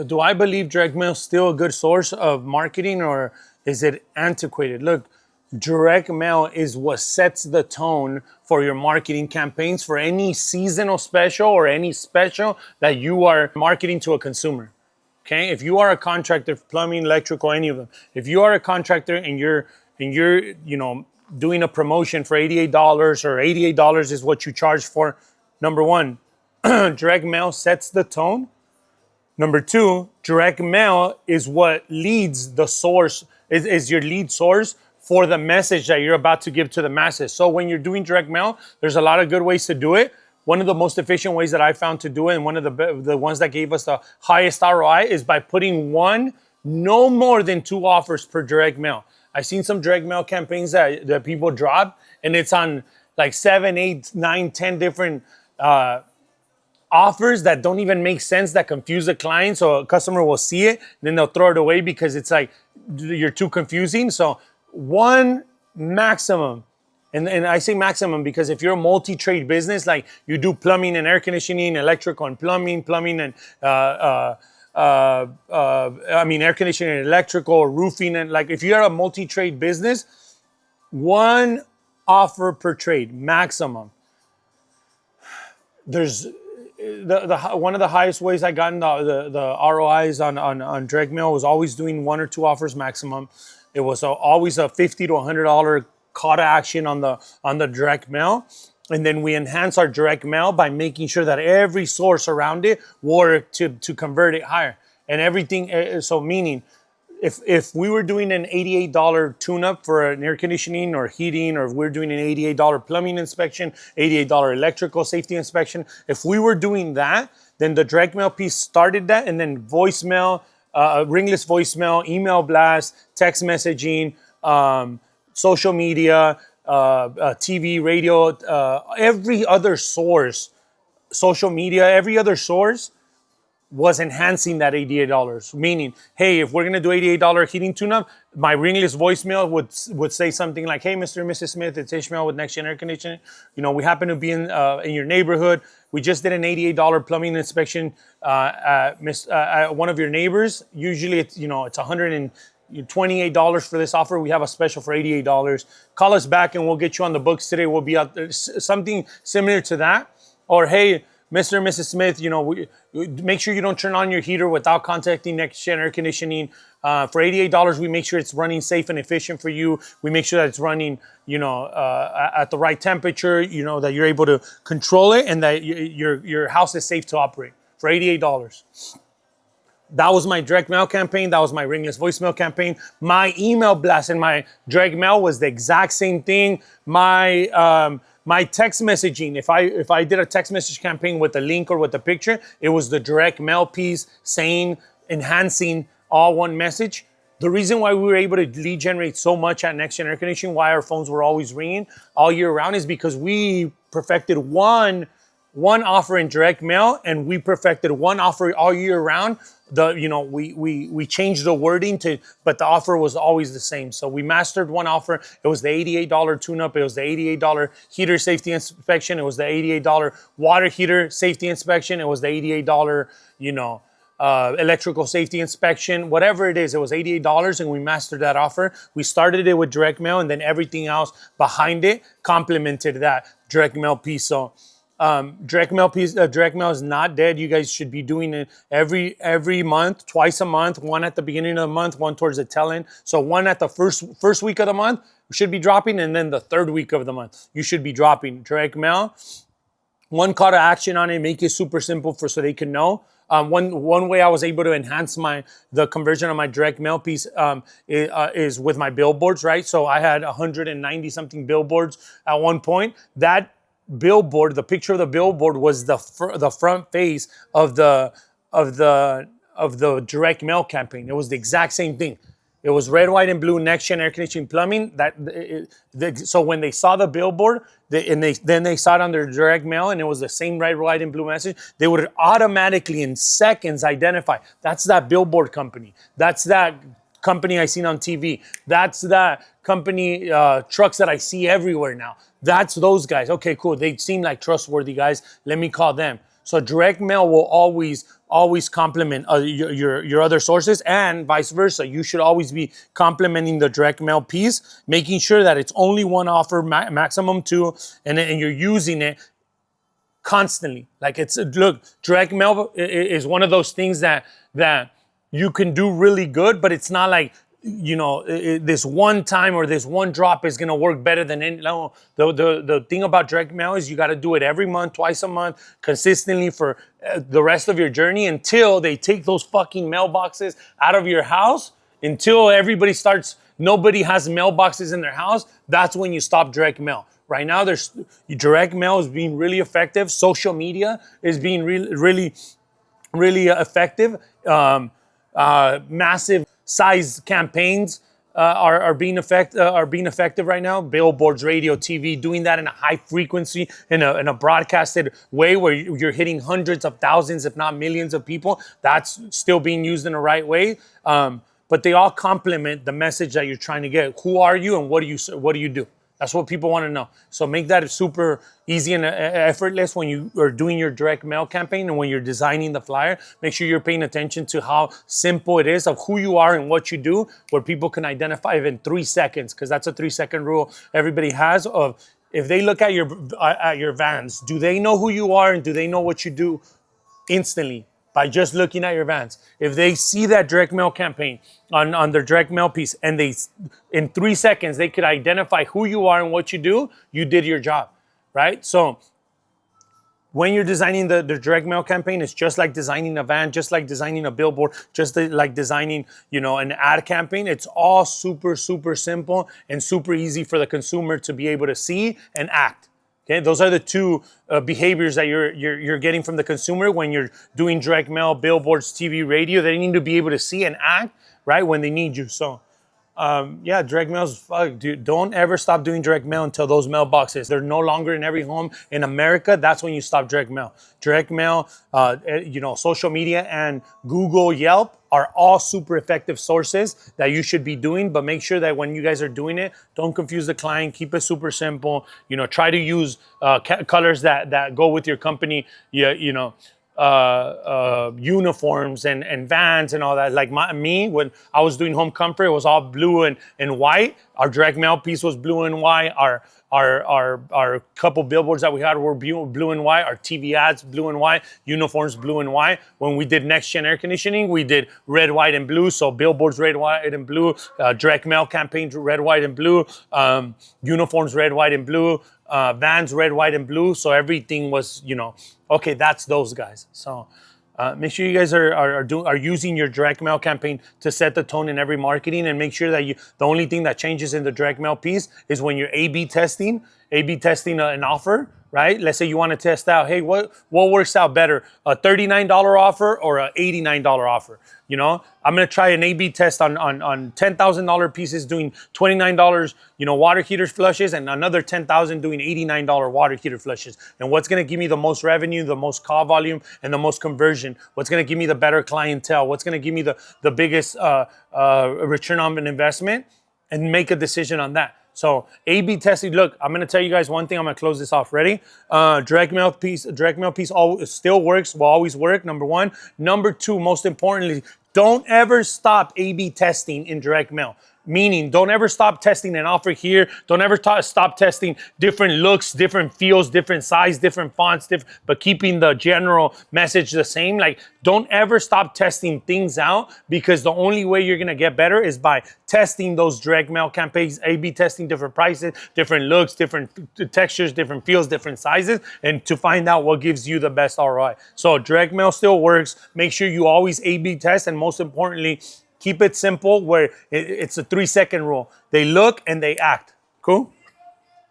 Do I believe direct mail is still a good source of marketing, or is it antiquated? Look, direct mail is what sets the tone for your marketing campaigns for any seasonal special or any special that you are marketing to a consumer. Okay, if you are a contractor, plumbing, electrical, any of them, if you are a contractor and you're doing a promotion for $88 or $88 is what you charge for, number one, direct mail sets the tone. Number two, direct mail is what leads the source, is your lead source for the message that you're about to give to the masses. So when you're doing direct mail, there's a lot of good ways to do it. One of the most efficient ways that I found to do it, and one of the ones that gave us the highest ROI, is by putting no more than two offers per direct mail. I've seen some direct mail campaigns that people drop, and it's on like 7, 8, 9, 10 different offers that don't even make sense, that confuse the client. So a customer will see it, then they'll throw it away because it's like you're too confusing. So one maximum, and I say maximum because if you're a multi-trade business, like you do plumbing and air conditioning, electrical and plumbing and air conditioning and electrical, roofing, and like if you're a multi-trade business, one offer per trade maximum. There's one of the highest ways I got in the ROIs on direct mail was always doing one or two offers maximum. It was always a $50 to $100 call to action on the direct mail. And then we enhance our direct mail by making sure that every source around it worked to convert it higher. And everything, so meaning, if we were doing an $88 tune-up for an air conditioning or heating, or if we're doing an $88 plumbing inspection, $88 electrical safety inspection, if we were doing that, then the direct mail piece started that, and then voicemail, ringless voicemail, email blast, text messaging, social media, TV, radio, every other source, social media, every other source was enhancing that $88. Meaning, hey, if we're gonna do $88 heating tune-up, my ringless voicemail would say something like, "Hey, Mr. and Mrs. Smith, it's Ishmael with Next Gen Air Conditioning. We happen to be in your neighborhood. We just did an $88 plumbing inspection at one of your neighbors. Usually, it's $128 for this offer. We have a special for $88. Call us back and we'll get you on the books today. We'll be out there." Something similar to that. Or, hey, Mr. and Mrs. Smith, make sure you don't turn on your heater without contacting Next Gen Air Conditioning. For $88, we make sure it's running safe and efficient for you. We make sure that it's running, at the right temperature, that you're able to control it, and that your house is safe to operate for $88. That was my direct mail campaign. That was my ringless voicemail campaign. My email blast and my direct mail was the exact same thing. My text messaging, if I did a text message campaign with a link or with a picture, it was the direct mail piece enhancing all one message. The reason why we were able to lead generate so much at Next Gen Air Conditioning, why our phones were always ringing all year round, is because we perfected one offer in direct mail, and we perfected one offer all year round. We changed the wording but the offer was always the same. So we mastered one offer. It was the $88 tune-up. It was the $88 heater safety inspection. It was the $88 water heater safety inspection. It was the $88, electrical safety inspection. Whatever it is, it was $88, and we mastered that offer. We started it with direct mail, and then everything else behind it complemented that direct mail piece. So direct mail is not dead. You guys should be doing it every month, twice a month, one at the beginning of the month, one towards the tail end. So one at the first week of the month should be dropping, and then the third week of the month you should be dropping direct mail. One call to action on it, make it super simple so they can know. One way I was able to enhance the conversion of my direct mail piece is with my billboards, right? So I had 190 something billboards at one point. That billboard, the picture of the billboard, was the front face of the direct mail campaign. It was the exact same thing. It was red, white, and blue, Next Gen Air Conditioning Plumbing. So when they saw the billboard, then they saw it on their direct mail, and it was the same red, white, and blue message, they would automatically in seconds identify, that's that billboard company. That's that company I seen on TV. That's that company trucks that I see everywhere now. That's those guys. Okay, cool. They seem like trustworthy guys. Let me call them. So direct mail will always always complement your other sources, and vice versa. You should always be complementing the direct mail piece, making sure that it's only one offer, maximum two, and you're using it constantly. Like it's look, direct mail is one of those things that you can do really good, but it's not like, you know, this one time or this one drop is gonna work better than any. No, the thing about direct mail is you got to do it every month, twice a month, consistently for the rest of your journey, until they take those fucking mailboxes out of your house, until everybody starts. Nobody has mailboxes in their house. That's when you stop direct mail. Right now, there's direct mail is being really effective. Social media is being really effective. Massive size campaigns are being effective right now. Billboards, radio, TV, doing that in a high frequency, in a broadcasted way where you're hitting hundreds of thousands, if not millions of people. That's still being used in the right way. But they all complement the message that you're trying to get. Who are you and what do you do? That's what people want to know. So make that super easy and effortless when you are doing your direct mail campaign, and when you're designing the flyer. Make sure you're paying attention to how simple it is of who you are and what you do, where people can identify it in 3 seconds, because that's a 3-second rule everybody has. Of if they look at your vans, do they know who you are and do they know what you do instantly? By just looking at your vans. If they see that direct mail campaign on their direct mail piece, and they, in 3 seconds, they could identify who you are and what you do, you did your job, right? So when you're designing the direct mail campaign, it's just like designing a van, just like designing a billboard, just like designing, you know, an ad campaign. It's all super simple and super easy for the consumer to be able to see and act. Okay, those are the two behaviors that you're getting from the consumer when you're doing direct mail, billboards, TV, radio. They need to be able to see and act right when they need you. So, yeah, direct mail is fuck, dude. Don't ever stop doing direct mail until those mailboxes, they're no longer in every home in America. That's when you stop direct mail. Direct mail, you know, social media and Google, Yelp are all super effective sources that you should be doing. But make sure that when you guys are doing it, don't confuse the client. Keep it super simple. You know, try to use colors that go with your company. You know, uniforms and vans and all that. Like me, when I was doing home comfort, it was all blue and white. Our direct mail piece was blue and white. Our couple billboards that we had were blue and white. Our TV ads, blue and white. Uniforms, blue and white. When we did next gen air conditioning, we did red, white, and blue. So billboards, red, white, and blue. Direct mail campaigns, red, white, and blue. Uniforms, red, white, and blue. Vans, red, white, and blue. So everything was, you know, okay, that's those guys. So make sure you guys are using your direct mail campaign to set the tone in every marketing, and make sure that the only thing that changes in the direct mail piece is when you're A/B testing an offer, right? Let's say you want to test out, hey, what works out better, a $39 offer or a $89 offer? You know, I'm gonna try an A/B test on $10,000 pieces doing $29, you know, water heater flushes, and another $10,000 doing $89 water heater flushes. And what's gonna give me the most revenue, the most call volume, and the most conversion? What's gonna give me the better clientele? What's gonna give me the biggest return on an investment? And make a decision on that. So A/B testing. Look, I'm gonna tell you guys one thing. I'm gonna close this off. Ready? Direct mail piece still works. Will always work. Number one. Number two. Most importantly, don't ever stop A/B testing in direct mail. Meaning, don't ever stop testing an offer here. Don't ever stop testing different looks, different feels, different size, different fonts, but keeping the general message the same. Like, don't ever stop testing things out, because the only way you're gonna get better is by testing those direct mail campaigns, A/B testing different prices, different looks, different textures, different feels, different sizes, and to find out what gives you the best ROI. So direct mail still works. Make sure you always A/B test, and most importantly, keep it simple where it's a 3-second rule. They look and they act. Cool?